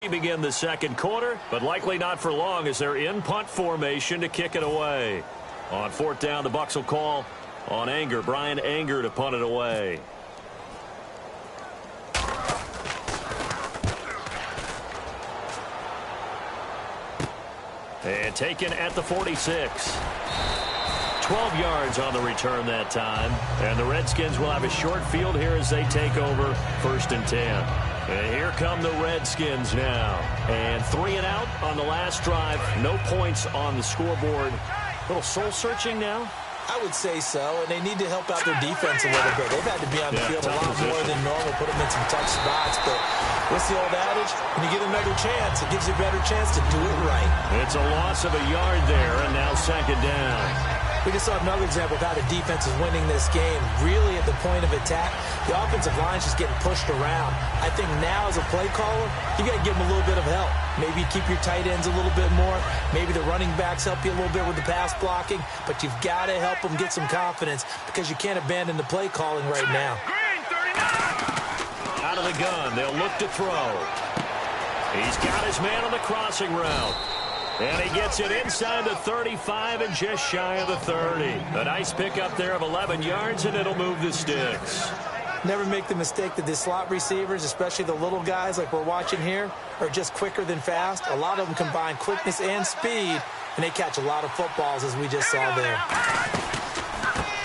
Begin the second quarter, but likely not for long as they're in punt formation to kick it away. On fourth down, the Bucs will call on Anger. Brian Anger to punt it away. And taken at the 46. 12 yards on the return that time. And the Redskins will have a short field here as they take over 1st and 10. And here come the Redskins now. And 3 and out on the last drive. No points on the scoreboard. A little soul-searching now? I would say so, and they need to help out their defense a little bit. They've had to be on the field a lot more than normal, put them in some tough spots. But what's the old adage? When you get another chance, it gives you a better chance to do it right. It's a loss of a yard there, and now 2nd down. We just saw another example of how the defense is winning this game. Really at the point of attack, the offensive line's just getting pushed around. I think now as a play caller, you got to give them a little bit of help. Maybe keep your tight ends a little bit more. Maybe the running backs help you a little bit with the pass blocking. But you've got to help them get some confidence because you can't abandon the play calling right now. Out of the gun, they'll look to throw. He's got his man on the crossing route. And he gets it inside the 35 and just shy of the 30. A nice pickup there of 11 yards, and it'll move the sticks. Never make the mistake that the slot receivers, especially the little guys like we're watching here, are just quicker than fast. A lot of them combine quickness and speed, and they catch a lot of footballs, as we just saw there.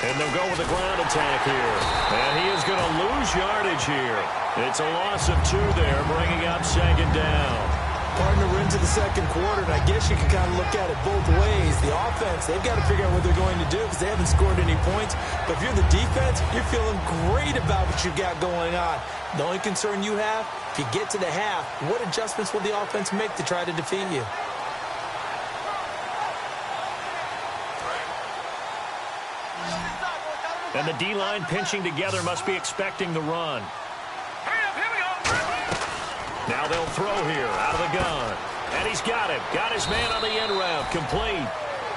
And they'll go with the ground attack here. And he is going to lose yardage here. It's a loss of 2 there, bringing up 2nd down. Partner, we're into the second quarter, and I guess you can kind of look at it both ways. The offense, they've got to figure out what they're going to do because they haven't scored any points. But if you're the defense, you're feeling great about what you've got going on. The only concern you have, if you get to the half, what adjustments will the offense make to try to defeat you? And the D-line pinching together must be expecting the run. Now they'll throw here out of the gun. And he's got him. Got his man on the end route. Complete.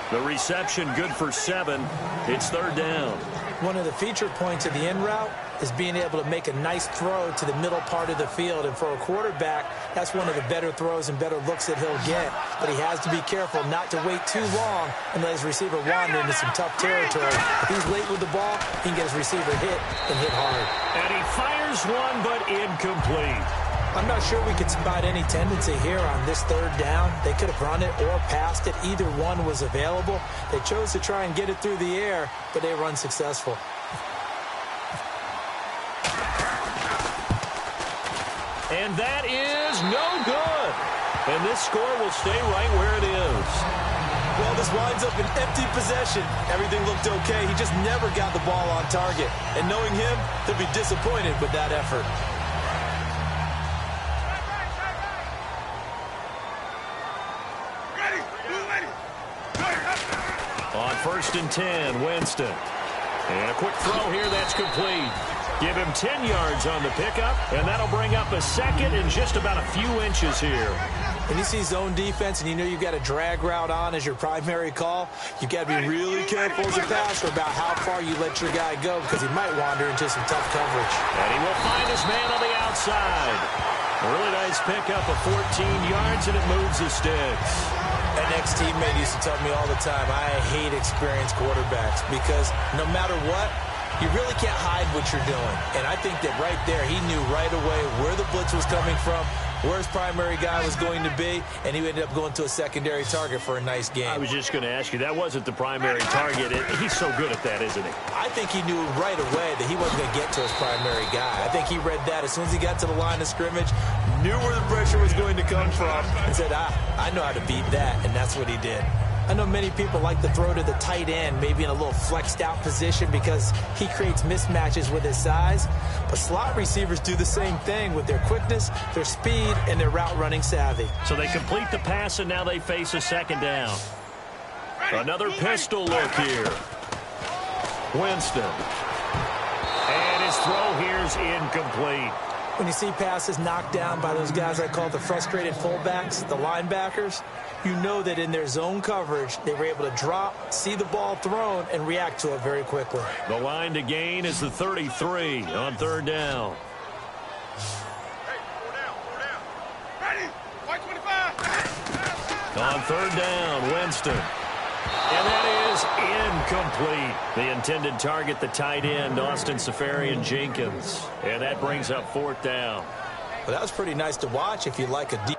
The reception good for 7. It's 3rd down. One of the feature points of the end route is being able to make a nice throw to the middle part of the field. And for a quarterback, that's one of the better throws and better looks that he'll get. But he has to be careful not to wait too long and let his receiver wander into some tough territory. If he's late with the ball, he can get his receiver hit and hit hard. And he fires one, but incomplete. I'm not sure we could spot any tendency here on this 3rd down. They could have run it or passed it. Either one was available. They chose to try and get it through the air, but they were unsuccessful. And that is no good. And this score will stay right where it is. Well, this winds up an empty possession. Everything looked okay. He just never got the ball on target. And knowing him, he'll be disappointed with that effort. On 1st and 10, Winston. And a quick throw here that's complete. Give him 10 yards on the pickup, and that'll bring up a 2nd and just about a few inches here. When you see zone defense and you know you've got a drag route on as your primary call, you've got to be really careful as a passer about how far you let your guy go because he might wander into some tough coverage. And he will find his man on the outside. A really nice pickup of 14 yards, and it moves the sticks. An ex-teammate used to tell me all the time, I hate experienced quarterbacks because no matter what, you really can't hide what you're doing. And I think that right there, he knew right away where the blitz was coming from, where his primary guy was going to be, and he ended up going to a secondary target for a nice game. I was just going to ask you, that wasn't the primary target. He's so good at that, isn't he? I think he knew right away that he wasn't going to get to his primary guy. I think he read that as soon as he got to the line of scrimmage, knew where the pressure was going to come from, and said, I know how to beat that, and that's what he did. I know many people like to throw to the tight end, maybe in a little flexed out position because he creates mismatches with his size. But slot receivers do the same thing with their quickness, their speed, and their route running savvy. So they complete the pass, and now they face a 2nd down. Another pistol look here. Winston. And his throw here is incomplete. When you see passes knocked down by those guys I call the frustrated fullbacks, the linebackers, you know that in their zone coverage, they were able to drop, see the ball thrown, and react to it very quickly. The line to gain is the 33 on 3rd down. Hey, 4 down. Ready? On third down, Winston. And that is incomplete. The intended target, the tight end, Austin Seferian-Jenkins. And that brings up fourth down. Well, that was pretty nice to watch if you like a deep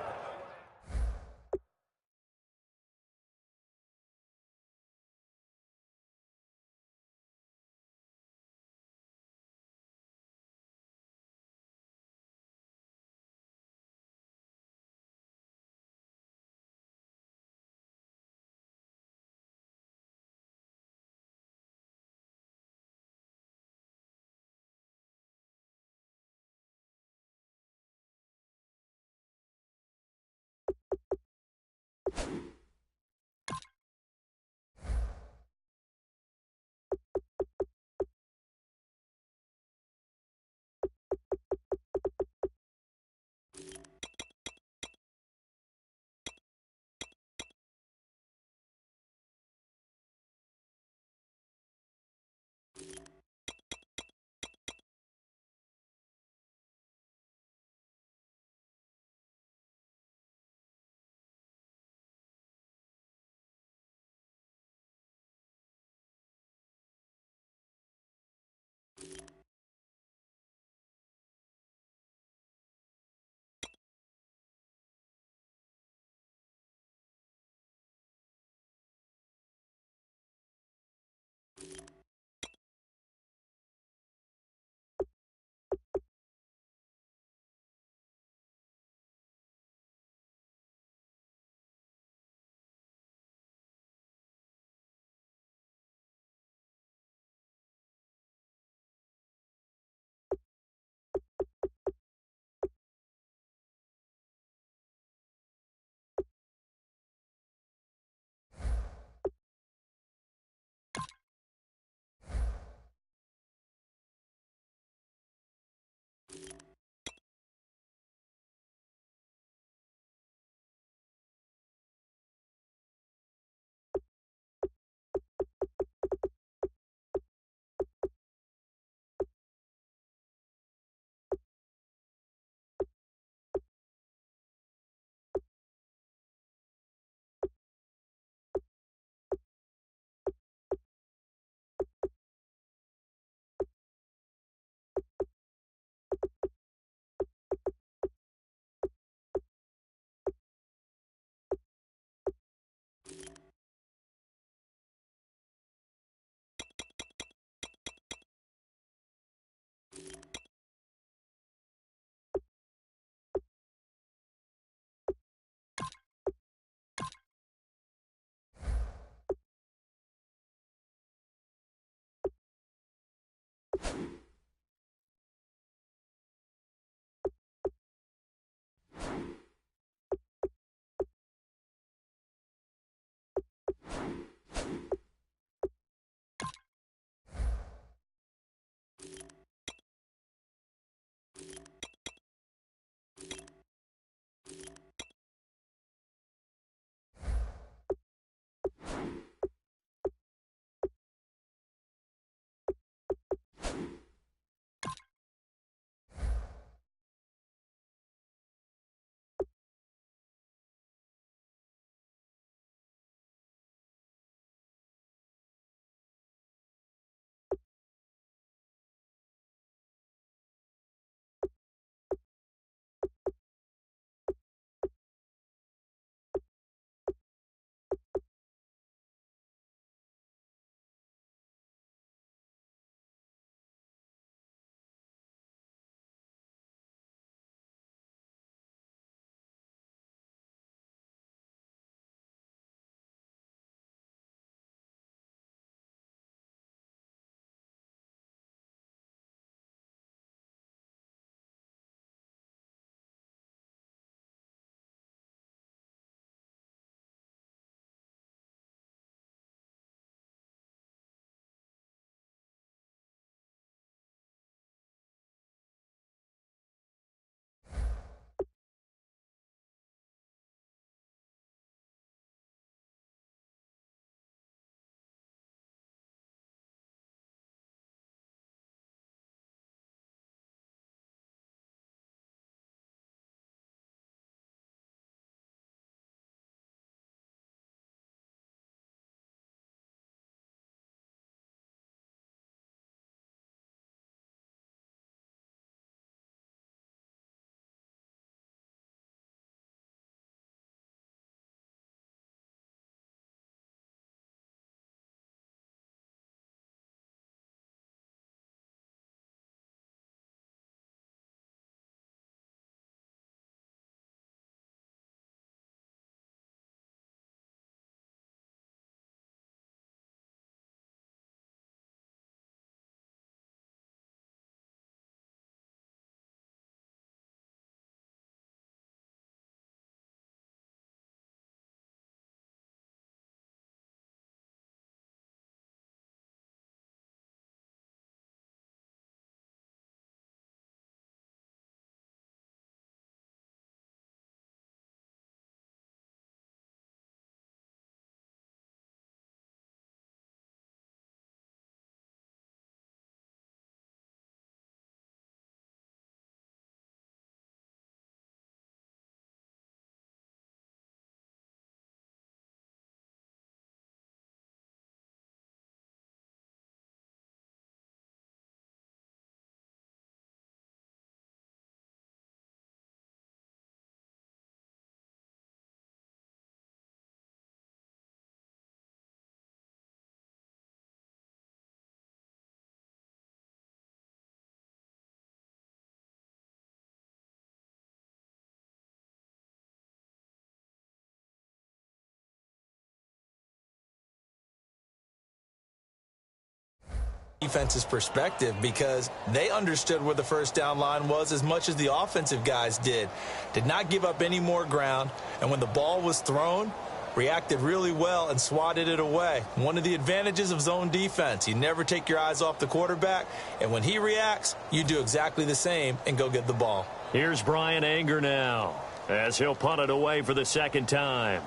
defense's perspective, because they understood where the first down line was as much as the offensive guys did. Did not give up any more ground, and when the ball was thrown, reacted really well and swatted it away. One of the advantages of zone defense, you never take your eyes off the quarterback, and when he reacts, you do exactly the same and go get the ball. Here's Brian Anger now as he'll punt it away for the second time.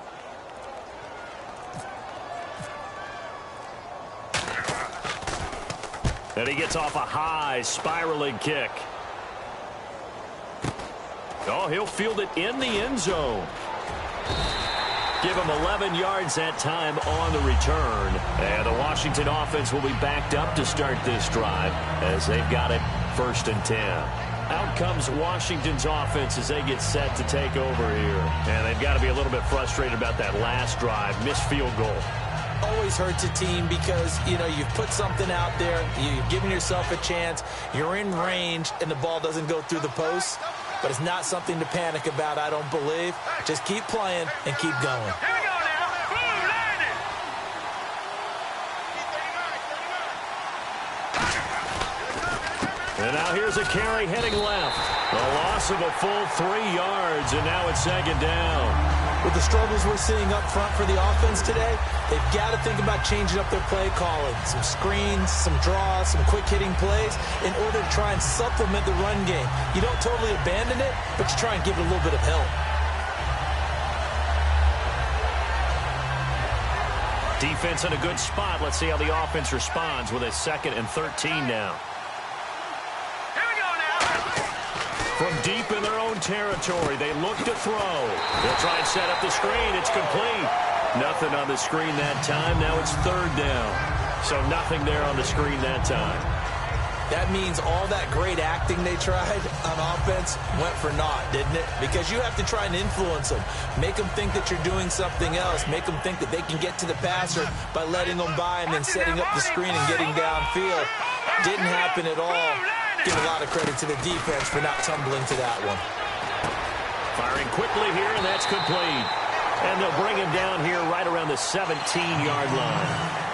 And he gets off a high spiraling kick. Oh, he'll field it in the end zone. Give him 11 yards that time on the return. And the Washington offense will be backed up to start this drive as they've got it 1st and 10. Out comes Washington's offense as they get set to take over here. And they've got to be a little bit frustrated about that last drive, missed field goal. Always hurts a team because, you know, you've put something out there, you've given yourself a chance, you're in range, and the ball doesn't go through the post. But it's not something to panic about, I don't believe. Just keep playing and keep going. Here we go now. Boom, landed. And now here's a carry heading left. A loss of a full 3 yards, and now it's 2nd down. With the struggles we're seeing up front for the offense today, they've got to think about changing up their play calling. Some screens, some draws, some quick-hitting plays in order to try and supplement the run game. You don't totally abandon it, but you try and give it a little bit of help. Defense in a good spot. Let's see how the offense responds with a 2nd and 13 now. From deep in their own territory, they look to throw. They'll try and set up the screen. It's complete. Nothing on the screen that time. Now it's 3rd down. So nothing there on the screen that time. That means all that great acting they tried on offense went for naught, didn't it? Because you have to try and influence them. Make them think that you're doing something else. Make them think that they can get to the passer by letting them by and then setting up the screen and getting downfield. Didn't happen at all. Give a lot of credit to the defense for not tumbling to that one. Firing quickly here, and that's complete. And they'll bring him down here right around the 17-yard line.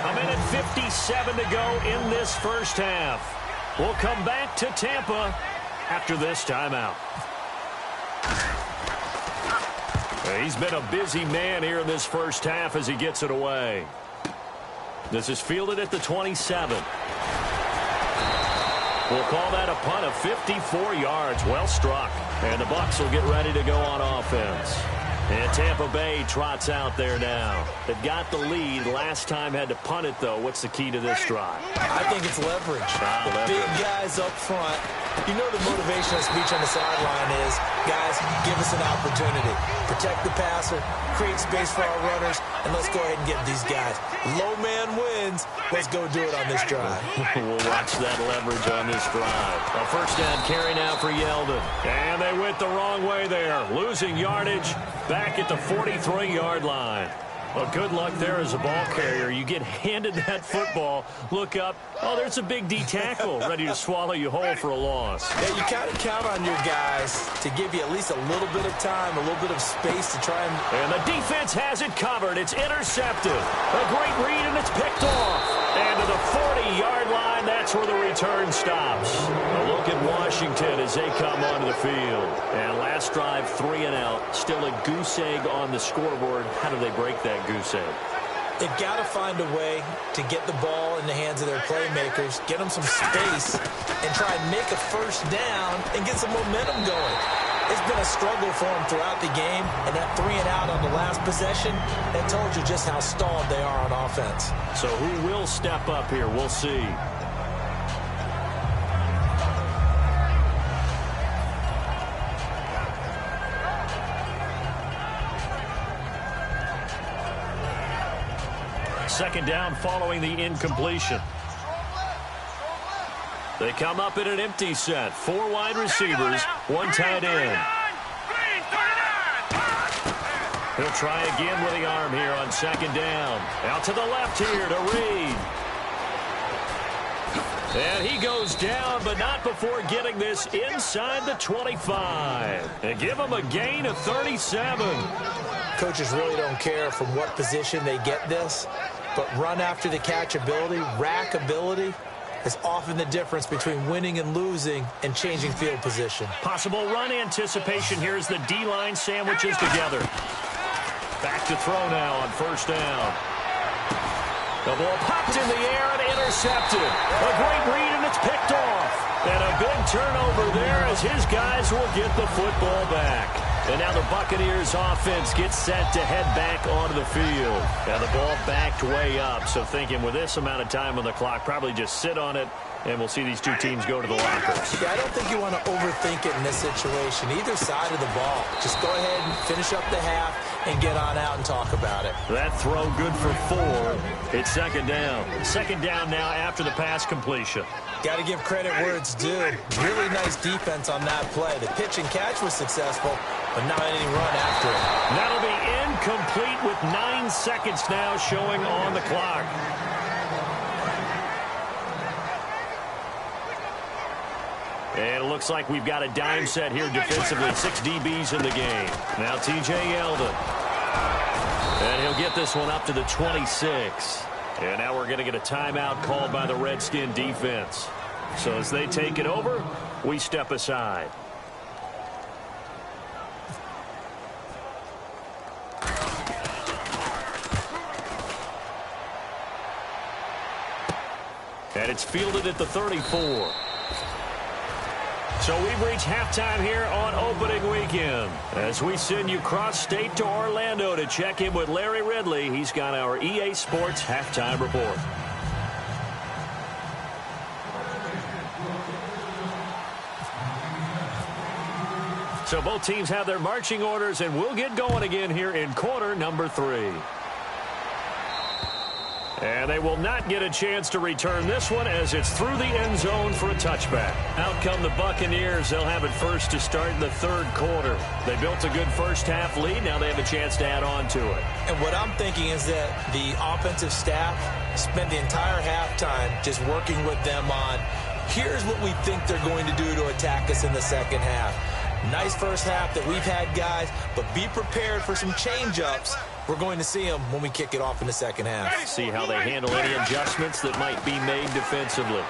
A minute 57 to go in this first half. We'll come back to Tampa after this timeout. He's been a busy man here in this first half as he gets it away. This is fielded at the 27. We'll call that a punt of 54 yards. Well struck. And the Bucs will get ready to go on offense. And Tampa Bay trots out there now. They've got the lead. Last time had to punt it, though. What's the key to this drive? I think it's leverage. The big guys up front. You know the motivational speech on the sideline is, guys, give us an opportunity. Protect the passer, create space for our runners, and let's go ahead and get these guys. Low man wins. Let's go do it on this drive. We'll watch that leverage on this drive. A first down carry now for Yeldon. And they went the wrong way there. Losing yardage back at the 43-yard line. Well, good luck there as a ball carrier. You get handed that football, look up, oh, there's a big D tackle ready to swallow you whole for a loss. Yeah, you kind of count on your guys to give you at least a little bit of time, a little bit of space to try and... And the defense has it covered. It's intercepted. A great read, and it's picked off. And to the 40-yard line, that's where the return stops. A look at Washington as they come onto the field. And last drive, 3 and out. Still a goose egg on the scoreboard. How do they break that goose egg? They've got to find a way to get the ball in the hands of their playmakers, get them some space, and try and make a first down and get some momentum going. It's been a struggle for them throughout the game, and that 3 and out on the last possession, that told you just how stalled they are on offense. So who will step up here? We'll see. Second down following the incompletion. They come up in an empty set. 4 wide receivers, 1 tight end. He'll try again with the arm here on second down. Out to the left here to Reed. And he goes down, but not before getting this inside the 25. And give him a gain of 37. Coaches really don't care from what position they get this, but run after the catch ability, rack ability, is often the difference between winning and losing and changing field position. Possible run anticipation here as the D-line sandwiches together. Back to throw now on first down. The ball popped in the air and intercepted. A great read, and it's picked off. And a big turnover there as his guys will get the football back. And now the Buccaneers offense gets set to head back onto the field. Now the ball backed way up, so thinking with this amount of time on the clock, probably just sit on it, and we'll see these two teams go to the lockers. Yeah, I don't think you want to overthink it in this situation. Either side of the ball. Just go ahead and finish up the half and get on out and talk about it. That throw good for 4. It's second down. Second down now after the pass completion. Got to give credit where it's due. Really nice defense on that play. The pitch and catch was successful, but not any run after it. That'll be incomplete with 9 seconds now showing on the clock. And it looks like we've got a dime set here defensively. 6 DBs in the game. Now TJ Yeldon. And he'll get this one up to the 26. And now we're going to get a timeout called by the Redskin defense. So as they take it over, we step aside. And it's fielded at the 34. So we've reached halftime here on opening weekend as we send you cross-state to Orlando to check in with Larry Ridley. He's got our EA Sports halftime report. So both teams have their marching orders, and we'll get going again here in quarter number 3. And they will not get a chance to return this one as it's through the end zone for a touchback. Out come the Buccaneers. They'll have it first to start in the third quarter. They built a good first-half lead. Now they have a chance to add on to it. And what I'm thinking is that the offensive staff spent the entire halftime just working with them on, here's what we think they're going to do to attack us in the second half. Nice first half that we've had, guys, but be prepared for some change-ups. We're going to see them when we kick it off in the second half. See how they handle any adjustments that might be made defensively.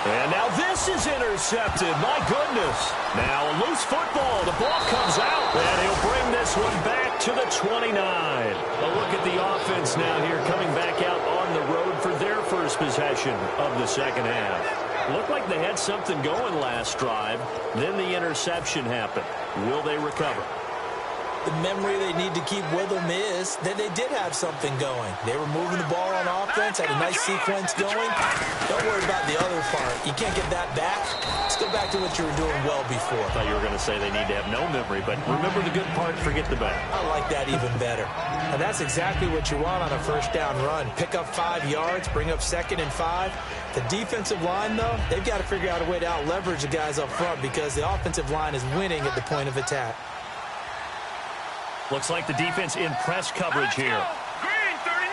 And now this is intercepted. My goodness. Now a loose football. The ball comes out. And he'll bring this one back to the 29. A look at the offense now here coming back out on the road for their first possession of the second half. Looked like they had something going last drive. Then the interception happened. Will they recover? The memory they need to keep with them is that they did have something going. They were moving the ball on offense, had a nice sequence going. Don't worry about the other part. You can't get that back. Let's go back to what you were doing well before. I thought you were going to say they need to have no memory, but remember the good part, forget the bad. I like that even better. And that's exactly what you want on a first down run. Pick up 5 yards, bring up 2nd and 5. The defensive line, though, they've got to figure out a way to out-leverage the guys up front because the offensive line is winning at the point of attack. Looks like the defense in press coverage here. Green 39.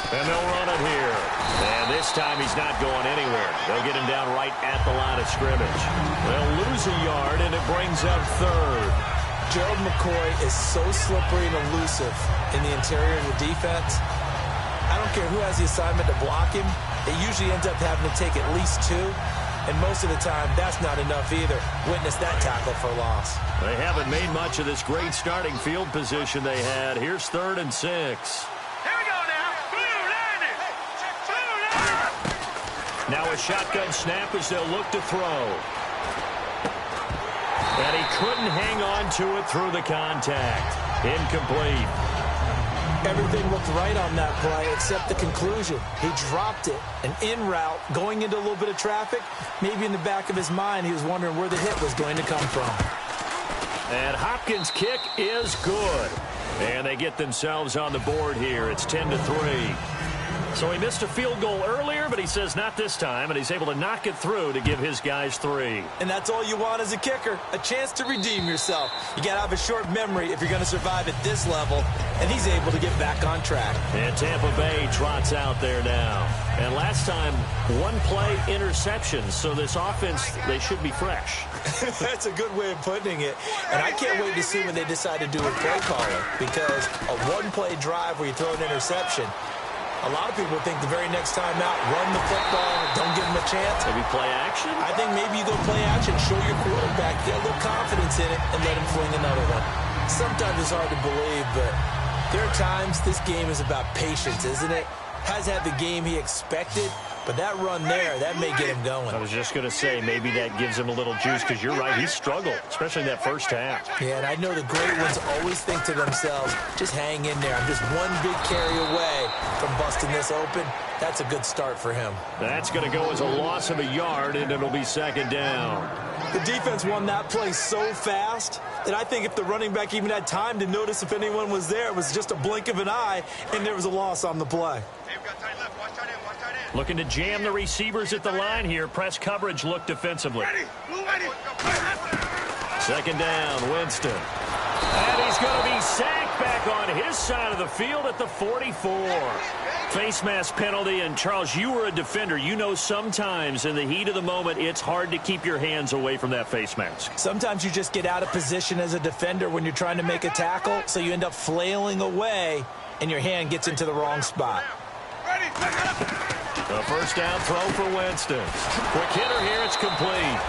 And they'll run it here. And this time he's not going anywhere. They'll get him down right at the line of scrimmage. They'll lose a yard, and it brings up 3rd. Gerald McCoy is so slippery and elusive in the interior of the defense. I don't care who has the assignment to block him. It usually ends up having to take at least 2. And most of the time, that's not enough either. Witness that tackle for loss. They haven't made much of this great starting field position they had. Here's 3rd and 6. Here we go now. Blue landing. Blue landing. Now a shotgun snap as they'll look to throw. And he couldn't hang on to it through the contact. Incomplete. Everything looked right on that play except the conclusion. He dropped it. An in route going into a little bit of traffic. Maybe in the back of his mind he was wondering where the hit was going to come from. And Hopkins' kick is good. And they get themselves on the board here. It's 10-3. So he missed a field goal earlier, but he says not this time, and he's able to knock it through to give his guys 3. And that's all you want as a kicker, a chance to redeem yourself. You got to have a short memory if you're going to survive at this level, and he's able to get back on track. And Tampa Bay trots out there now. And last time, 1-play interception, so this offense, they should be fresh. That's a good way of putting it. And I can't wait to see when they decide to do a play calling, because a 1-play drive where you throw an interception, A lot of people think the very next time out, run the football, don't give him a chance. Maybe play action? I think maybe you go play action, show your quarterback, get a little confidence in it, and let him fling another one. Sometimes it's hard to believe, but there are times this game is about patience, isn't it? Has had the game he expected, but that run there, that may get him going. I was just going to say, maybe that gives him a little juice, because you're right, he struggled, especially in that first half. Yeah, and I know the great ones always think to themselves, just hang in there. I'm just one big carry away from busting this open. That's a good start for him. That's going to go as a loss of a yard, and it'll be second down. The defense won that play so fast that I think if the running back even had time to notice if anyone was there, it was just a blink of an eye, and there was a loss on the play. Looking to jam the receivers at the line here. Press coverage look defensively. Second down, Winston. And he's going to be sacked back on his side of the field at the 44. Face mask penalty, and Charles, you were a defender. You know sometimes in the heat of the moment, it's hard to keep your hands away from that face mask. Sometimes you just get out of position as a defender when you're trying to make a tackle, so you end up flailing away, and your hand gets into the wrong spot. A first down throw for Winston. Quick hitter here, it's complete.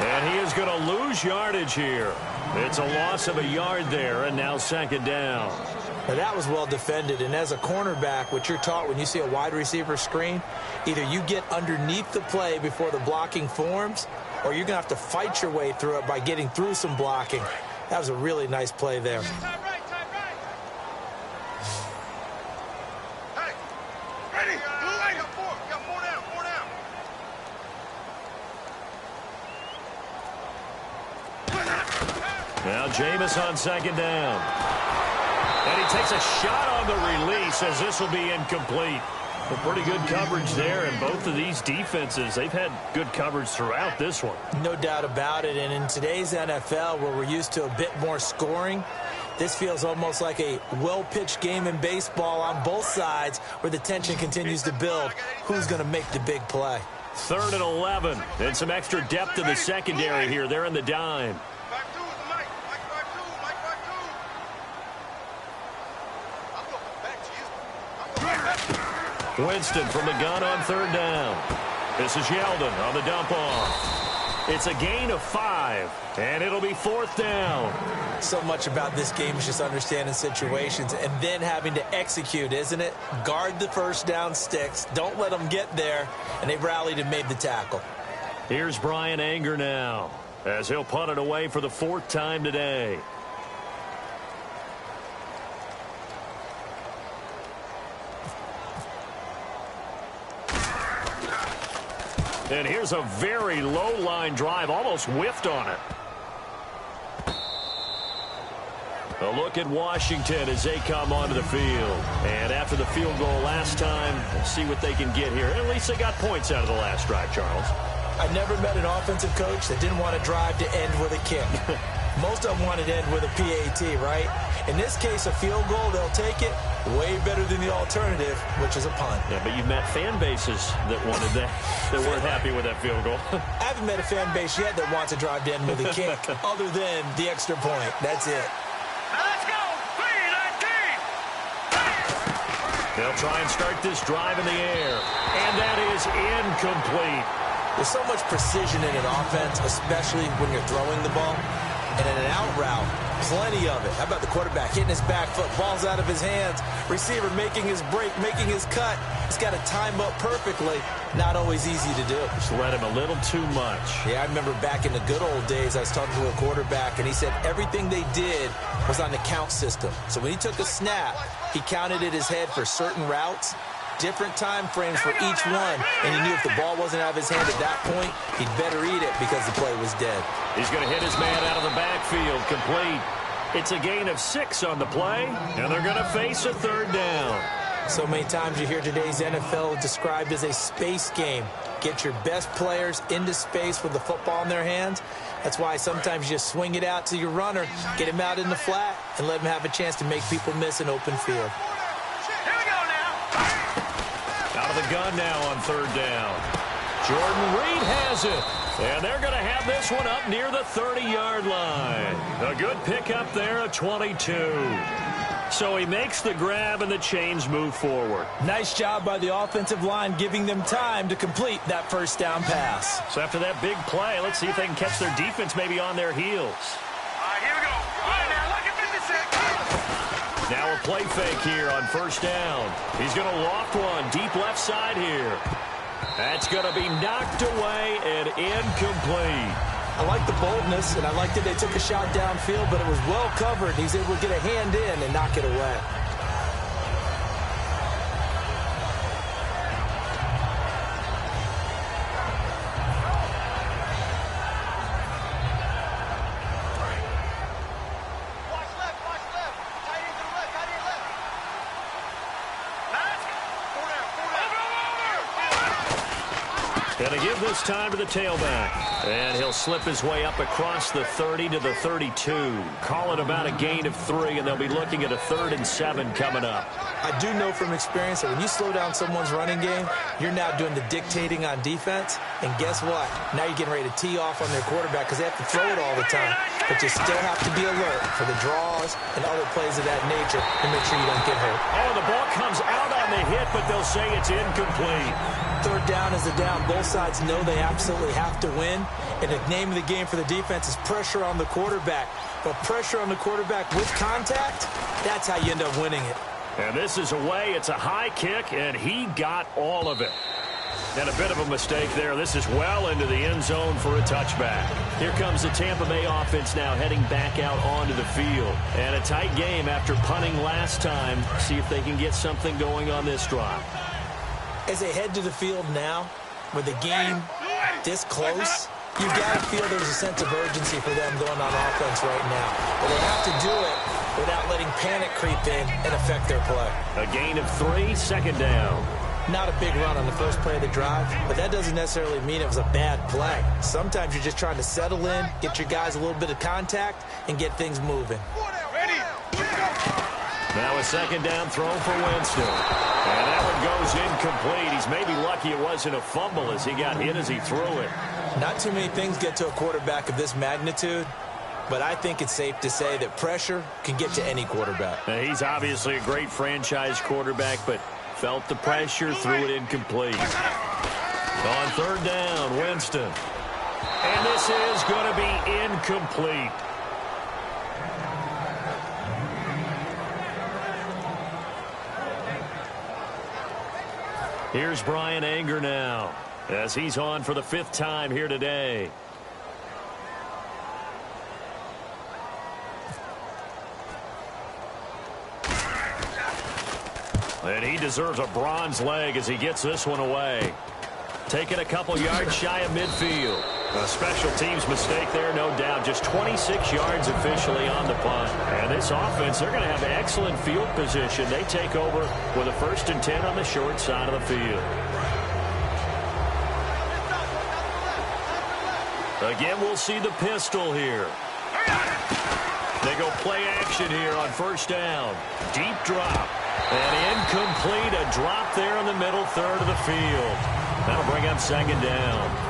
And he is going to lose yardage here. It's a loss of a yard there, and now second down. Now that was well defended, and as a cornerback, what you're taught when you see a wide receiver screen, either you get underneath the play before the blocking forms, or you're going to have to fight your way through it by getting through some blocking. That was a really nice play there. Now Jameis on second down. And he takes a shot on the release as this will be incomplete. But pretty good coverage there, and both of these defenses, they've had good coverage throughout this one. No doubt about it, and in today's NFL, where we're used to a bit more scoring, this feels almost like a well-pitched game in baseball on both sides where the tension continues to build. Who's going to make the big play? 3rd and 11, and some extra depth in the secondary here. They're in the dime. Winston from the gun on 3rd down. This is Yeldon on the dump off. It's a gain of 5, and it'll be 4th down. So much about this game is just understanding situations and then having to execute, isn't it? Guard the first down sticks. Don't let them get there, and they've rallied and made the tackle. Here's Brian Anger now, as he'll punt it away for the 4th time today. And here's a very low line drive, almost whiffed on it. A look at Washington as they come onto the field. And after the field goal last time, let's see what they can get here. At least they got points out of the last drive, Charles. I've never met an offensive coach that didn't want to drive to end with a kick. Most of them wanted to end with a PAT, right? In this case, a field goal, they'll take it. Way better than the alternative, which is a punt. Yeah, but you've met fan bases that wanted that, that weren't happy with that field goal. I haven't met a fan base yet that wants to drive to end with a kick, other than the extra point. That's it. Now let's go. 3-19. They'll try and start this drive in the air. And that is incomplete. There's so much precision in an offense, especially when you're throwing the ball. And in an out route, plenty of it. How about the quarterback hitting his back foot, ball's out of his hands, receiver making his break, making his cut. He's got to time up perfectly. Not always easy to do. Just let him a little too much. Yeah, I remember back in the good old days, I was talking to a quarterback, and he said everything they did was on the count system. So when he took a snap, he counted in his head for certain routes, different time frames for each one, and he knew if the ball wasn't out of his hand at that point, he'd better eat it because the play was dead. He's going to hit his man out of the backfield, complete. It's a gain of 6 on the play, and they're going to face a 3rd down. So many times you hear today's NFL described as a space game. Get your best players into space with the football in their hands. That's why sometimes you just swing it out to your runner, get him out in the flat, and let him have a chance to make people miss an open field. Here we go now. Out of the gun now on 3rd down. Jordan Reed has it. And they're going to have this one up near the 30-yard line. A good pickup there, a 22. 6 So he makes the grab and the chains move forward. Nice job by the offensive line giving them time to complete that first down pass. So after that big play, let's see if they can catch their defense maybe on their heels. All right, here we go. All right, now look at 56. Now a play fake here on first down. He's going to loft one deep left side here. That's going to be knocked away and incomplete. I like the boldness, and I like that they took a shot downfield, but it was well covered. He's able to get a hand in and knock it away. Going to give this time to the tailback. And he'll slip his way up across the 30 to the 32. Call it about a gain of 3, and they'll be looking at a 3rd and 7 coming up. I do know from experience that when you slow down someone's running game, you're now doing the dictating on defense. And guess what? Now you're getting ready to tee off on their quarterback because they have to throw it all the time. But you still have to be alert for the draws and other plays of that nature to make sure you don't get hurt. Oh, the ball comes out on the hit, but they'll say it's incomplete. 3rd down is a down. Both sides know they absolutely have to win. And the name of the game for the defense is pressure on the quarterback. But pressure on the quarterback with contact, that's how you end up winning it. And this is away. It's a high kick, and he got all of it. And a bit of a mistake there. This is well into the end zone for a touchback. Here comes the Tampa Bay offense now heading back out onto the field. And a tight game after punting last time. See if they can get something going on this drive. As they head to the field now, with the game this close, you've got to feel there's a sense of urgency for them going on offense right now. But they have to do it without letting panic creep in and affect their play. A gain of 3, 2nd down. Not a big run on the first play of the drive, but that doesn't necessarily mean it was a bad play. Sometimes you're just trying to settle in, get your guys a little bit of contact, and get things moving. Now a 2nd down throw for Winston. And that one goes incomplete. He's maybe lucky it wasn't a fumble as he got hit as he threw it. Not too many things get to a quarterback of this magnitude, but I think it's safe to say that pressure can get to any quarterback. Now, he's obviously a great franchise quarterback, but felt the pressure, threw it incomplete. On 3rd down, Winston. And this is going to be incomplete. Here's Brian Anger now as he's on for the 5th time here today. And he deserves a bronze leg as he gets this one away. Taking a couple yards shy of midfield. A special teams mistake there, no doubt. Just 26 yards officially on the punt. And this offense, they're going to have excellent field position. They take over with a 1st and 10 on the short side of the field. Again, we'll see the pistol here. They go play action here on 1st down. Deep drop. And incomplete. A drop there in the middle 3rd of the field. That'll bring up 2nd down.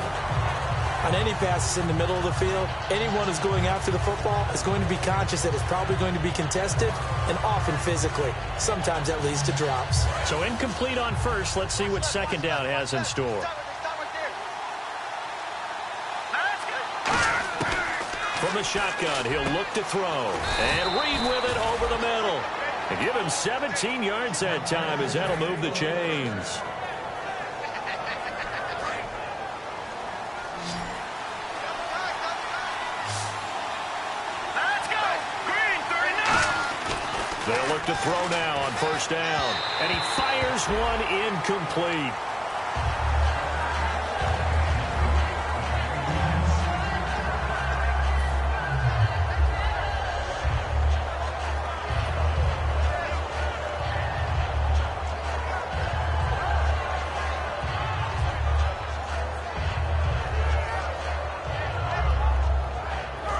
On any passes in the middle of the field, anyone who's going after the football is going to be conscious that it's probably going to be contested and often physically. Sometimes that leads to drops. So incomplete on 1st. Let's see what 2nd down has in store. From the shotgun, he'll look to throw. And Reed with it over the middle. And give him 17 yards that time as that'll move the chains. They'll look to throw now on 1st down. And he fires one incomplete.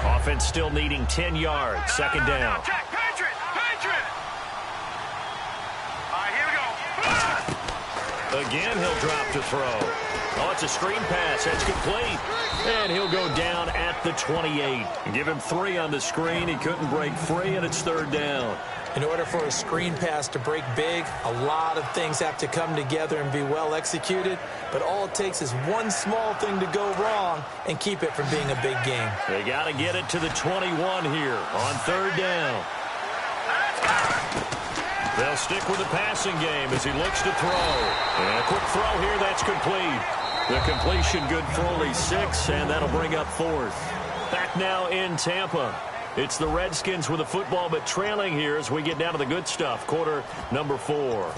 Offense still needing 10 yards. 2nd down. Again, he'll drop to throw. Oh, it's a screen pass. That's complete. And he'll go down at the 28. Give him 3 on the screen. He couldn't break free, and it's 3rd down. In order for a screen pass to break big, a lot of things have to come together and be well executed, but all it takes is one small thing to go wrong and keep it from being a big game. They got to get it to the 21 here on third down. They'll stick with the passing game as he looks to throw. And a quick throw here, that's complete. The completion good for only 6, and that'll bring up fourth. Back now in Tampa. It's the Redskins with the football, but trailing here as we get down to the good stuff. Quarter number 4.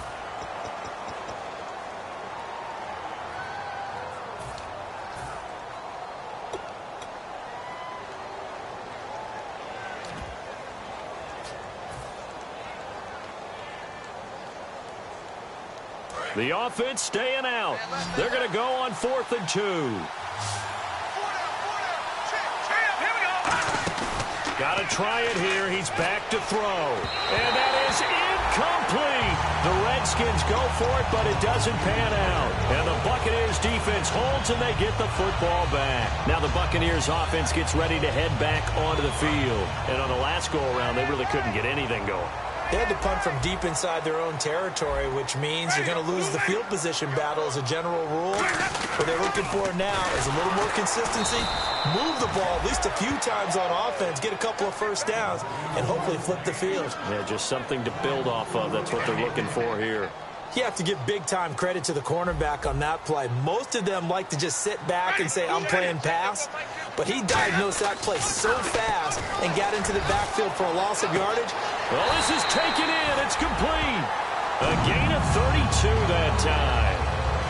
The offense staying out. They're going to go on 4th and 2. Got to try it here. He's back to throw. And that is incomplete. The Redskins go for it, but it doesn't pan out. And the Buccaneers defense holds, and they get the football back. Now the Buccaneers offense gets ready to head back onto the field. And on the last go-around, they really couldn't get anything going. They had to punt from deep inside their own territory, which means you're going to lose the field position battle as a general rule. What they're looking for now is a little more consistency, move the ball at least a few times on offense, get a couple of first downs, and hopefully flip the field. Yeah, just something to build off of. That's what they're looking for here. You have to give big-time credit to the cornerback on that play. Most of them like to just sit back and say, I'm playing pass. But he diagnosed that play so fast and got into the backfield for a loss of yardage. Well, this is taken in. It's complete. A gain of 32 that time.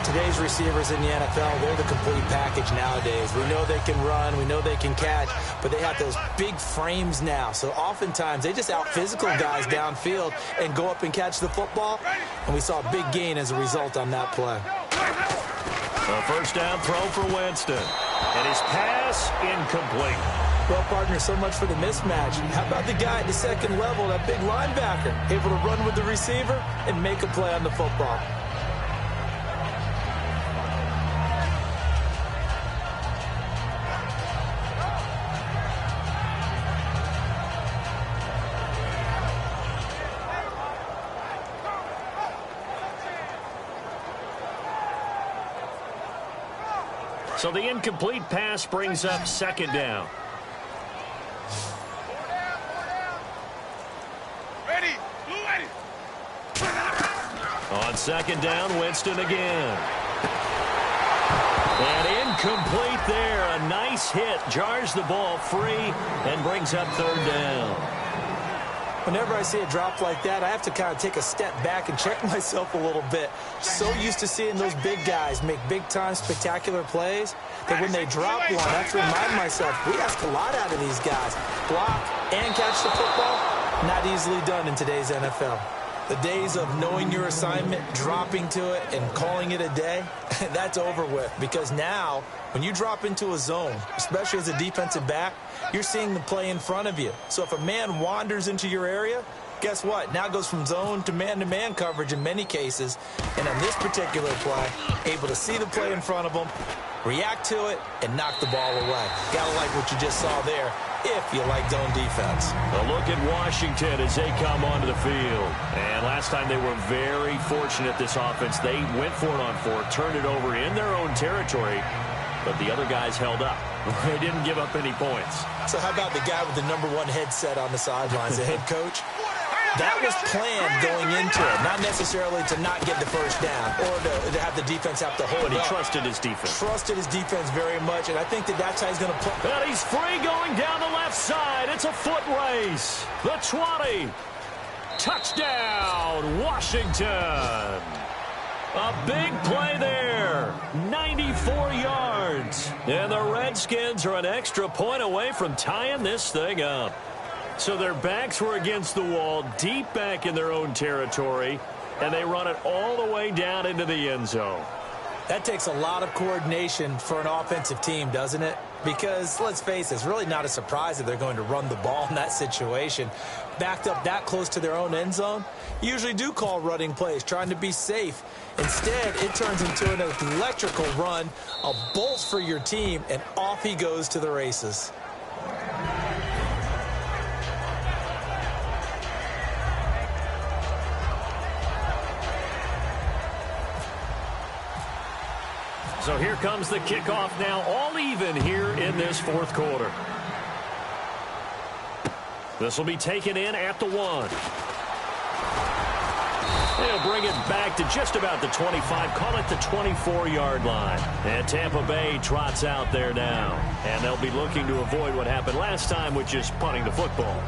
Today's receivers in the NFL, they're the complete package nowadays. We know they can run, we know they can catch, but they have those big frames now. So oftentimes they just out-physical guys downfield and go up and catch the football. And we saw a big gain as a result on that play. A first down throw for Winston. And his pass incomplete. Well, partner, so much for the mismatch. How about the guy at the second level, that big linebacker, able to run with the receiver and make a play on the football? So the incomplete pass brings up second down. On second down, Winston again. And incomplete there. A nice hit. Jars the ball free and brings up third down. Whenever I see a drop like that, I have to kind of take a step back and check myself a little bit. So used to seeing those big guys make big-time spectacular plays that when they drop one, I have to remind myself, we ask a lot out of these guys. Block and catch the football, not easily done in today's NFL. The days of knowing your assignment, dropping to it, and calling it a day, that's over with. Because now, when you drop into a zone, especially as a defensive back, you're seeing the play in front of you. So if a man wanders into your area, guess what? Now it goes from zone to man-to-man coverage in many cases. And on this particular play, able to see the play in front of him, react to it, and knock the ball away. Gotta like what you just saw there, if you like zone defense. A look at Washington as they come onto the field. And last time they were very fortunate, this offense. They went for it on 4, turned it over in their own territory, but the other guys held up. They didn't give up any points. So how about the guy with the #1 headset on the sidelines, the head coach? That was planned going into it, not necessarily to not get the first down or to have the defense have to hold But he up. trusted his defense. Trusted his defense very much, and I think that's how he's going to play. And he's free going down the left side. It's a foot race. The 20. Touchdown, Washington. A big play there. 94 yards. And the Redskins are an extra point away from tying this thing up. So their backs were against the wall, deep back in their own territory, and they run it all the way down into the end zone. That takes a lot of coordination for an offensive team, doesn't it? Because, let's face it, it's really not a surprise that they're going to run the ball in that situation. Backed up that close to their own end zone, you usually do call running plays, trying to be safe. Instead, it turns into an electrical run, a bolt for your team, and off he goes to the races. So here comes the kickoff now, all even here in this fourth quarter. This will be taken in at the 1. They'll bring it back to just about the 25, call it the 24-yard line. And Tampa Bay trots out there now. And they'll be looking to avoid what happened last time, which is punting the football.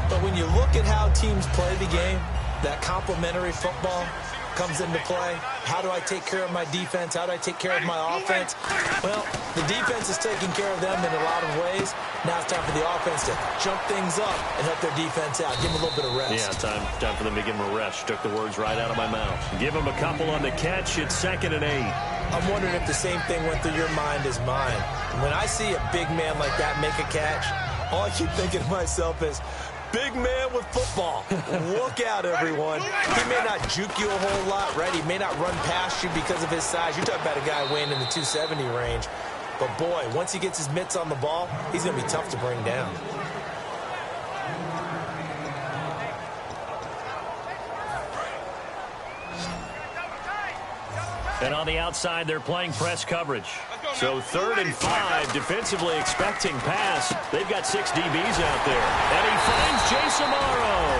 But when you look at how teams play the game, that complementary football comes into play. How do I take care of my defense? How do I take care of my offense? Well, the defense is taking care of them in a lot of ways. Now it's time for the offense to jump things up and help their defense out. Give them a little bit of rest. Yeah, time for them to give them a rest. Took the words right out of my mouth. Give them a couple on the catch. It's 2nd and 8. I'm wondering if the same thing went through your mind as mine. When I see a big man like that make a catch, all I keep thinking to myself is, big man with football. Look out, everyone. He may not juke you a whole lot, right? He may not run past you because of his size. You're talking about a guy weighing in the 270 range. But, boy, once he gets his mitts on the ball, he's going to be tough to bring down. And on the outside, they're playing press coverage. So 3rd and 5, defensively expecting pass. They've got 6 DBs out there. And he finds Jason Morrow.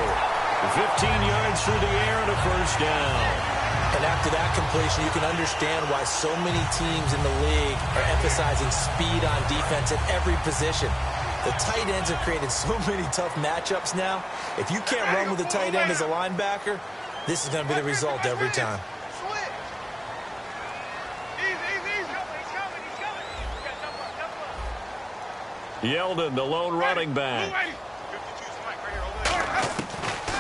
15 yards through the air and a first down. And after that completion, you can understand why so many teams in the league are emphasizing speed on defense at every position. The tight ends have created so many tough matchups now. If you can't run with a tight end as a linebacker, this is going to be the result every time. Yeldon, the lone running back.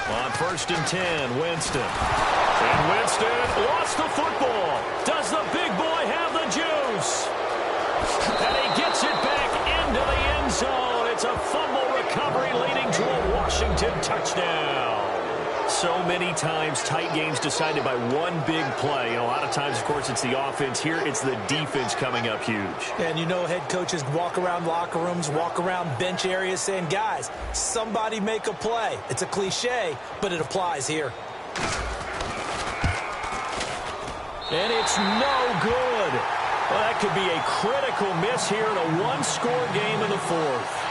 On 1st and 10, Winston. And Winston lost the football. Does the big boy have the juice? And he gets it back into the end zone. It's a fumble recovery leading to a Washington touchdown. So many times, tight games decided by one big play. A lot of times, of course, it's the offense. Here, it's the defense coming up huge. And you know head coaches walk around locker rooms, walk around bench areas saying, guys, somebody make a play. It's a cliche, but it applies here. And it's no good. Well, that could be a critical miss here in a one-score game in the fourth.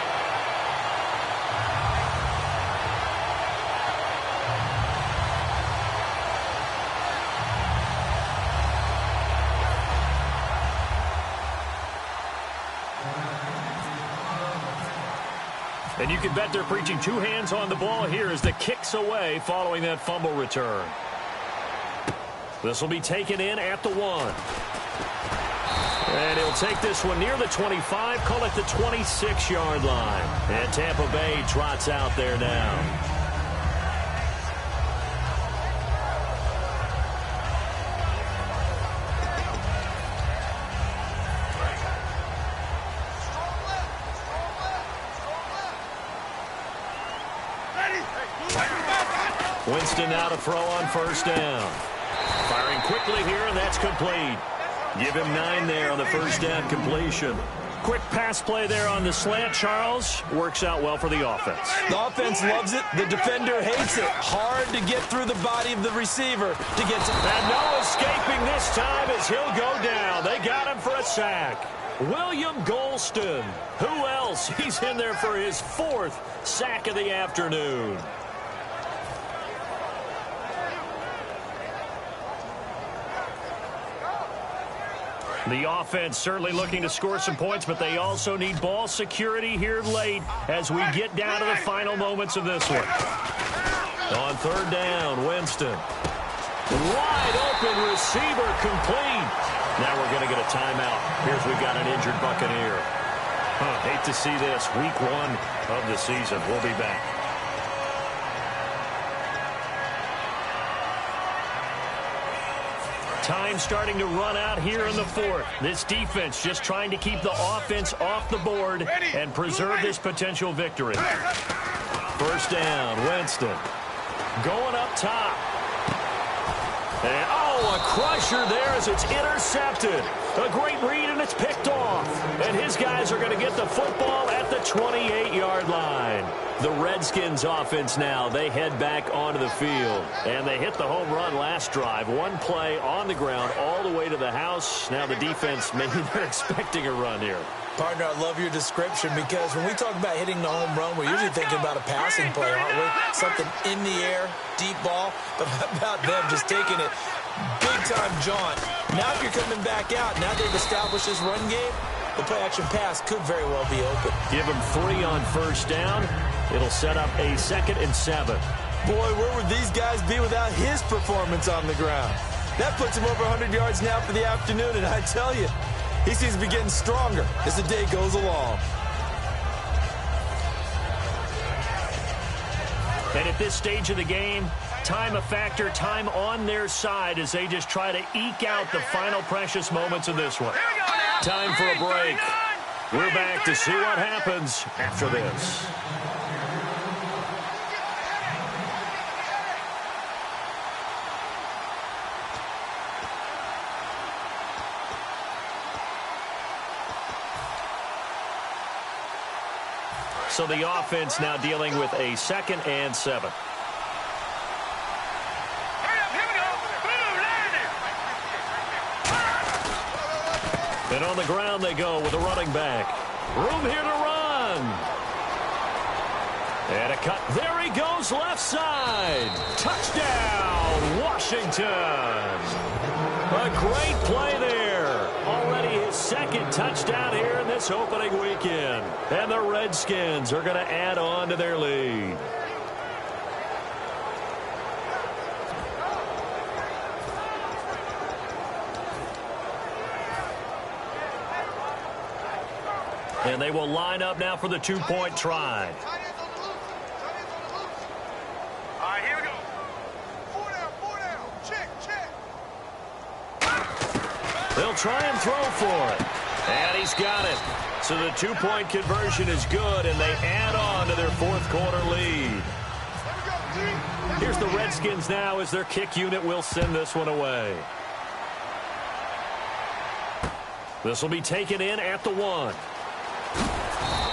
And you can bet they're preaching 2 hands on the ball here as the kick's away following that fumble return. This will be taken in at the 1. And he'll take this one near the 25, call it the 26-yard line. And Tampa Bay trots out there now. Winston now to throw on 1st down. Firing quickly here, and that's complete. Give him 9 there on the 1st down completion. Quick pass play there on the slant, Charles. Works out well for the offense. The offense loves it. The defender hates it. Hard to get through the body of the receiver to get to... And no escaping this time as he'll go down. They got him for a sack. William Golston. Who else? He's in there for his 4th sack of the afternoon. The offense certainly looking to score some points, but they also need ball security here late as we get down to the final moments of this one. On 3rd down, Winston. Wide open receiver complete. Now we're going to get a timeout. Here's we've got an injured Buccaneer. Hate to see this. Week 1 of the season. We'll be back. Time starting to run out here in the 4th. This defense just trying to keep the offense off the board and preserve this potential victory. 1st down, Winston. Going up top. And, oh, a crusher there as it's intercepted. A great read, and it's picked off. And his guys are going to get the football at the 28-yard line. The Redskins offense now, they head back onto the field. And they hit the home run last drive. One play on the ground all the way to the house. Now the defense, maybe they're expecting a run here. Partner, I love your description because when we talk about hitting the home run, we're usually thinking about a passing play, aren't we? Something in the air, deep ball. But how about them just taking it big-time jaunt? Now if you're coming back out, now they've established this run game, the play-action pass could very well be open. Give them 3 on first down. It'll set up a 2nd and 7. Boy, where would these guys be without his performance on the ground? That puts him over 100 yards now for the afternoon, and I tell you, he seems to be getting stronger as the day goes along. And at this stage of the game, time a factor, time on their side as they just try to eke out the final precious moments of this one. Time for a break. We're back to see what happens after this. So the offense now dealing with a 2nd and 7. And on the ground they go with a running back. Room here to run. And a cut. There he goes, left side. Touchdown, Washington. A great play there. Already his 2nd touchdown here in this opening weekend. And the Redskins are going to add on to their lead. And they will line up now for the 2-point try. All right, here we go. 4 down. Check. They'll try and throw for it. And he's got it. So the 2-point conversion is good, and they add on to their 4th quarter lead. Here's the Redskins now as their kick unit will send this one away. This will be taken in at the 1.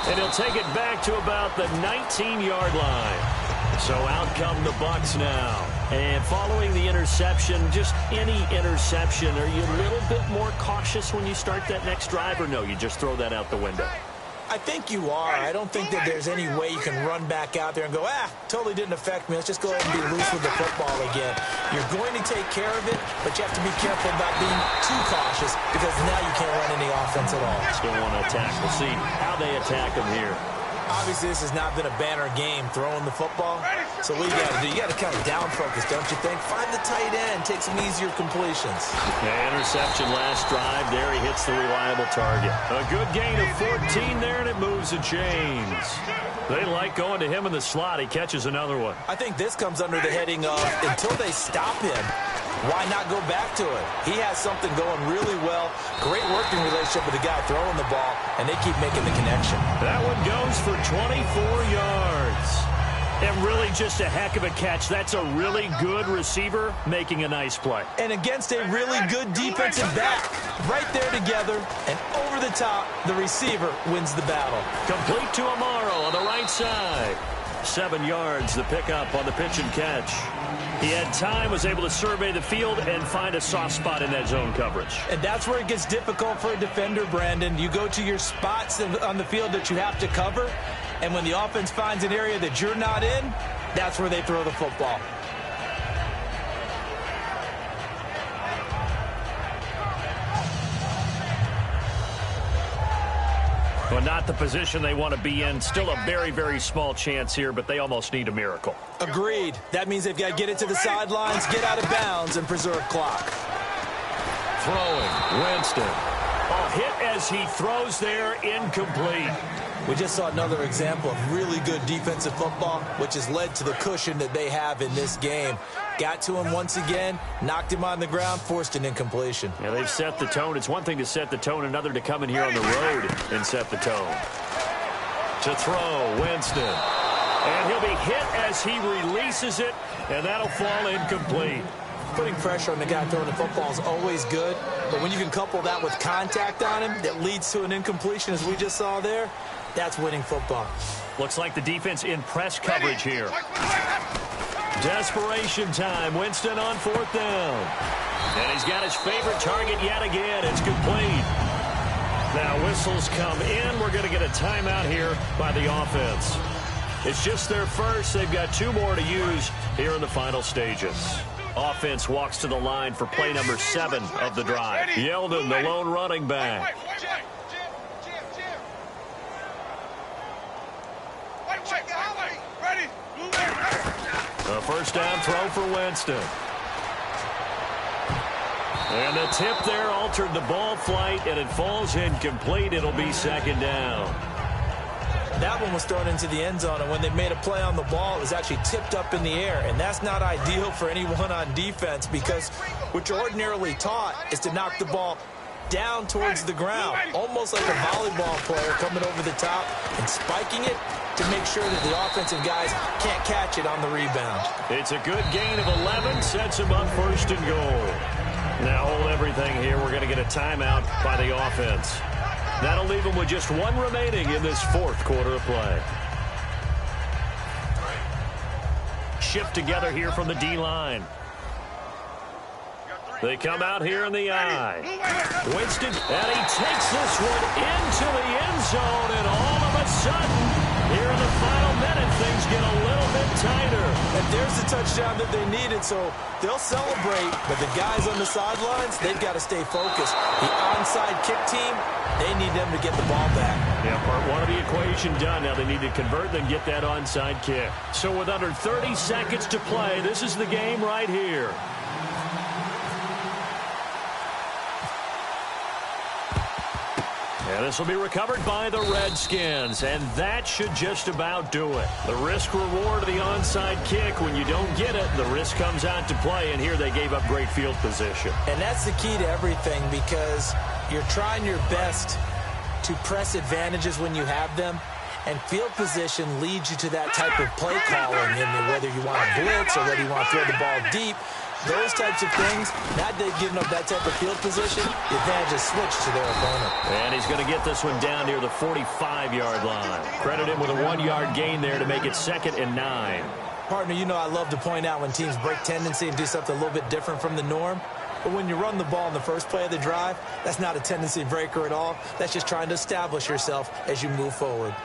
And he'll take it back to about the 19-yard line. So out come the Bucs now. And following the interception, just any interception, are you a little bit more cautious when you start that next drive, or no, you just throw that out the window? I think you are. I don't think that there's any way you can run back out there and go, totally didn't affect me. Let's just go ahead and be loose with the football again. You're going to take care of it, but you have to be careful about being too cautious because now you can't run any offense at all. Still want to attack. We'll see how they attack them here. Obviously, this has not been a banner game throwing the football. So what you got to do, you got to kind of down focus, don't you think? Find the tight end, take some easier completions. Yeah, interception last drive. There he hits the reliable target. A good gain of 14 there, and it moves the chains. They like going to him in the slot. He catches another one. I think this comes under the heading of until they stop him, why not go back to it? He has something going really well. Great working relationship with the guy throwing the ball, and they keep making the connection. That one goes for 24 yards. And really just a heck of a catch. That's a really good receiver making a nice play. And against a really good defensive back. Right there together, and over the top, the receiver wins the battle. Complete to Amaro on the right side. 7 yards, the pickup on the pitch and catch. He had time, was able to survey the field and find a soft spot in that zone coverage. And that's where it gets difficult for a defender, Brandon. You go to your spots on the field that you have to cover, and when the offense finds an area that you're not in, that's where they throw the football. Well, not the position they want to be in. Still a very, very small chance here, but they almost need a miracle. Agreed. That means they've got to get it to the sidelines, get out of bounds, and preserve clock. Throwing, Winston. A hit as he throws there, incomplete. We just saw another example of really good defensive football, which has led to the cushion that they have in this game. Got to him once again, knocked him on the ground, forced an incompletion. Yeah, they've set the tone. It's one thing to set the tone, another to come in here on the road and set the tone. To throw, Winston. And he'll be hit as he releases it, and that'll fall incomplete. Putting pressure on the guy throwing the football is always good, but when you can couple that with contact on him that leads to an incompletion, as we just saw there, that's winning football. Looks like the defense in press coverage here. Desperation time. Winston on 4th down. And he's got his favorite target yet again. It's complete. Now whistles come in. We're going to get a timeout here by the offense. It's just their first. They've got 2 more to use here in the final stages. Offense walks to the line for play number 7 of the drive. Yeldon, the lone running back. A first down throw for Winston. And the tip there altered the ball flight, and it falls incomplete. It'll be 2nd down. That one was thrown into the end zone, and when they made a play on the ball, it was actually tipped up in the air. And that's not ideal for anyone on defense, because what you're ordinarily taught is to knock the ball down towards the ground, almost like a volleyball player coming over the top and spiking it to make sure that the offensive guys can't catch it on the rebound. It's a good gain of 11, sets them up 1st and goal. Now hold everything here. We're going to get a timeout by the offense. That'll leave them with just 1 remaining in this 4th quarter of play. Shift together here from the D-line. They come out here in the I. Winston, and he takes this one into the end zone, and all of a sudden, here in the final minute, things get a little bit tighter. And there's the touchdown that they needed, so they'll celebrate, but the guys on the sidelines, they've got to stay focused. The onside kick team, they need them to get the ball back. Yeah, part 1 of the equation done. Now they need to convert and get that onside kick. So with under 30 seconds to play, this is the game right here. And this will be recovered by the Redskins, and that should just about do it. The risk-reward of the onside kick, when you don't get it, the risk comes out to play, and here they gave up great field position. And that's the key to everything, because you're trying your best to press advantages when you have them, and field position leads you to that type of play calling, and whether you want to blitz or whether you want to throw the ball deep. Those types of things, not giving up that type of field position, the advantage is switched to their opponent. And he's going to get this one down near the 45-yard line. Credit him with a 1-yard gain there to make it 2nd and 9. Partner, you know I love to point out when teams break tendency and do something a little bit different from the norm. But when you run the ball in the first play of the drive, that's not a tendency breaker at all. That's just trying to establish yourself as you move forward.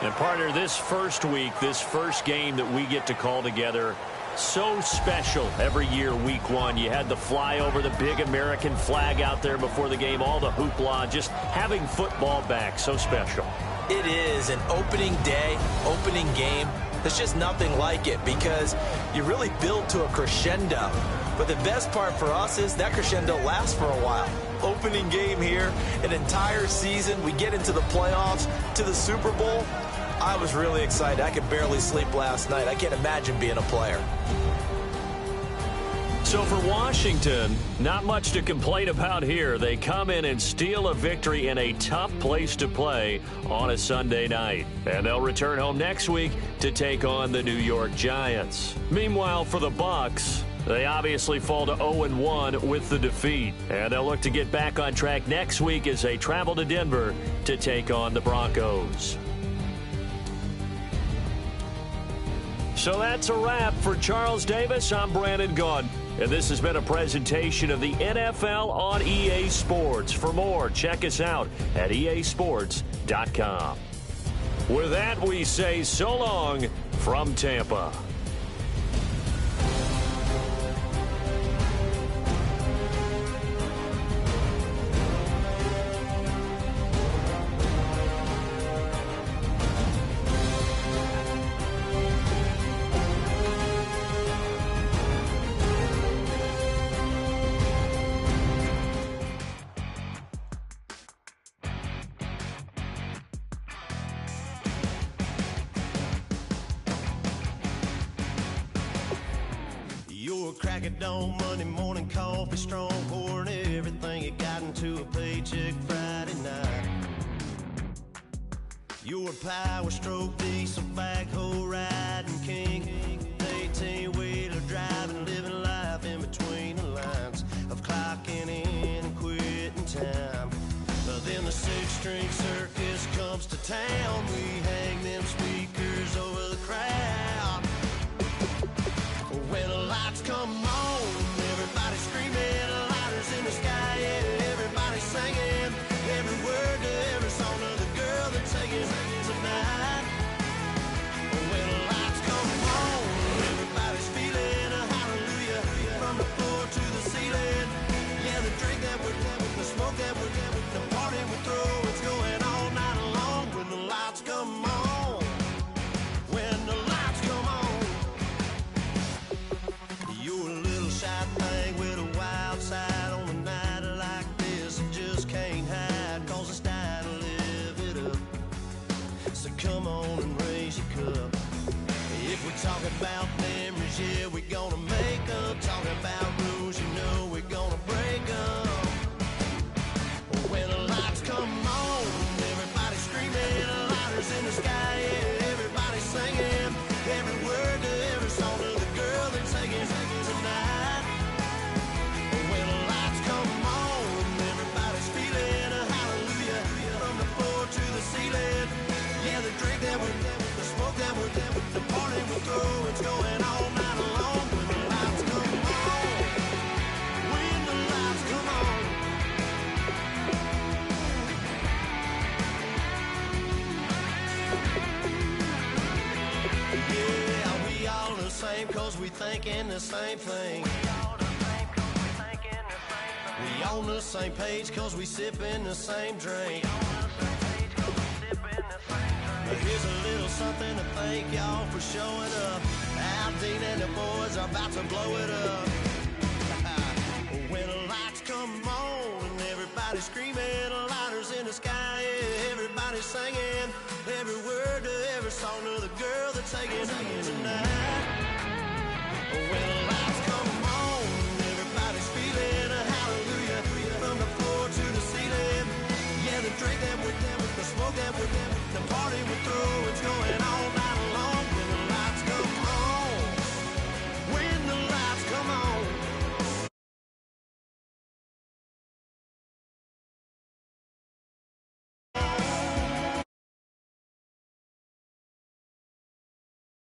And partner, this first week, this first game that we get to call together, so special every year, week 1. You had the flyover, the big American flag out there before the game, all the hoopla, just having football back, so special. It is an opening day, opening game. There's just nothing like it because you really build to a crescendo. But the best part for us is that crescendo lasts for a while. Opening game here, an entire season. We get into the playoffs, to the Super Bowl. I was really excited. I could barely sleep last night. I can't imagine being a player. So for Washington, not much to complain about here. They come in and steal a victory in a tough place to play on a Sunday night. And they'll return home next week to take on the New York Giants. Meanwhile, for the Bucs, they obviously fall to 0-1 with the defeat. And they'll look to get back on track next week as they travel to Denver to take on the Broncos. So that's a wrap. For Charles Davis, I'm Brandon Gaudin. And this has been a presentation of the NFL on EA Sports. For more, check us out at easports.com. With that, we say so long from Tampa. Crack-a-dawn Monday morning coffee, strong pouring everything you got into a paycheck Friday night. Your power stroke diesel backhoe riding king. 18-wheeler driving, living life in between the lines of clocking in and quitting time. Then the six-string circus comes to town. We hang them speakers over the crowd. When the lights come on, everybody screaming, lighters in the sky, yeah, everybody singing every word to every song of the girl they're taking tonight. When the lights come on, everybody's feeling a hallelujah from the floor to the ceiling. Yeah, the drink that we're the smoke that we're the party we throw, it's going all night long. When the lights come on, when the lights come on, you're a little shy thing with a wild side. On a night like this, you just can't hide, cause it's time to live it up. So come on and raise your cup. If we're talking about memories, yeah, we're gonna make up. Talking about rules, you know we're gonna break up. When the lights come on, everybody screaming, lighters in the sky, yeah, everybody singing every word to every song of the girl they're taking tonight. When the lights come on, everybody's feeling a hallelujah from the floor to the ceiling. Yeah, the drink that we're the smoke that we're the party we throw, it's going all night long. When the lights come on, when the lights come on. Yeah, we all the same cause we thinking the same thing. We on the same page cause we sipping the same drink. Here's a little something to thank y'all for showing up. Aldine and the boys are about to blow it up. When the lights come on and everybody screaming, lighters in the sky, yeah, everybody singing every word to every song of the girl they're taking